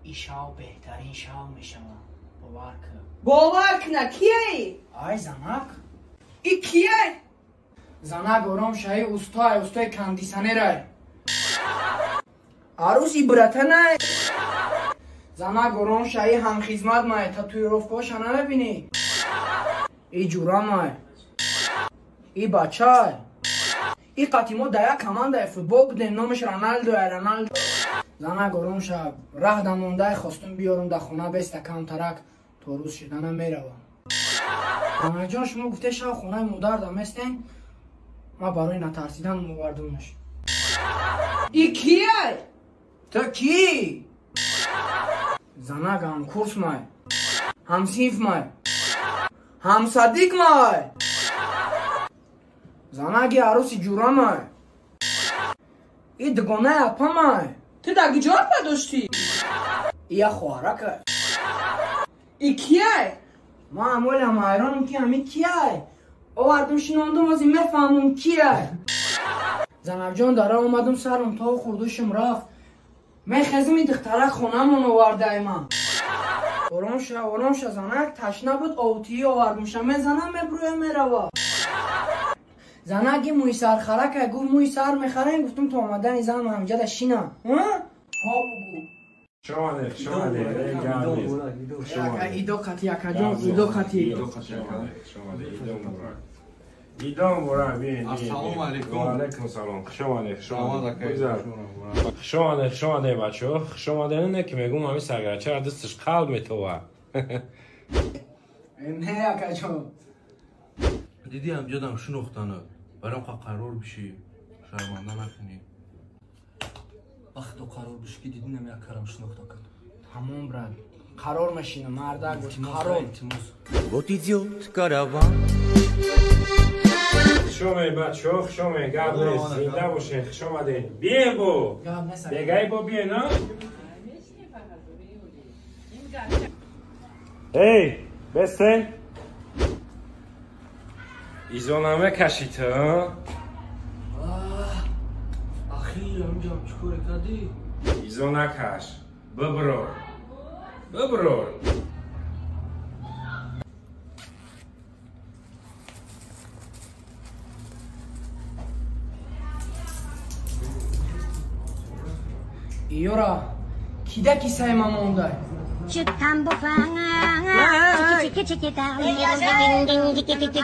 این شاو بهترین شاو میشه. باور کن. باور کنه کیه؟ آی زنک. ای کیه؟ زنک آرام شایی استای کندیسنره. عروسی براتنه. زنک آرام شایی هم خدمت مای تاتویروفکاش نمیبینی. ای جورا مای. ای بچه. ای قطیمو دایا کمانده فوتبال بودیم نامش رونالدو. زنک آرام شب راه دمونده خواستم بیارم در خونه بیست کم ترک تو روز شدنم میروم. زنک جان شما گفته شب خونه مادر دمستین ما برای نترسیدن موردمش. ای کیه؟ تو کی؟ زنک هم کورس مای هم سیف مای هم صدیق مای زنک عروسی جورا مای ای دگونه اپا مای. تو دگی جان نداشتی؟ ای خواره که ای کیه؟ ما همول هم ایرانم که همی کیه آوردم شناندم از این مفهمم کیه. زنک جان داره اومدم سرم تا خوردوشم رفت میخزم این دخترک خونمون آورده ایمان. آرام شا زنک تشنه بود آوتی آوردم شا میزنم مبروی میروا. زنک موی سر خرکه گفت موی سر میخرم گفتم تو آمدن این زن همجا دشینه ها بگو. شمانه ایدو خطی اکا جان ایدو خطی ایدام برای بین. السلام علیکم. و علیکم سلام. شمانه بچه ها شمانه نه که میگم همی سرگرچه دستش قلب میتوه. نه اکا جان دیدی همجا دم شنوختانه برام قرار بشی شرمنده نکنی. وقت تو قرار بشی که دیدی نمی اکرم شنوختا کن. تمام برد قرار مشینه مرده گفت قرار. Otizot karavan. شما بچه ها شما قبل زنده باشین شما ده بیه بو بگای بو بیه نه. ای بستن ایزونامه کشید ها. اخی همجا چکور کردی؟ ایزو نکش ببرور ایورا کیده کیسه ما مونده. Chutambofanga, chiki chiki chiki,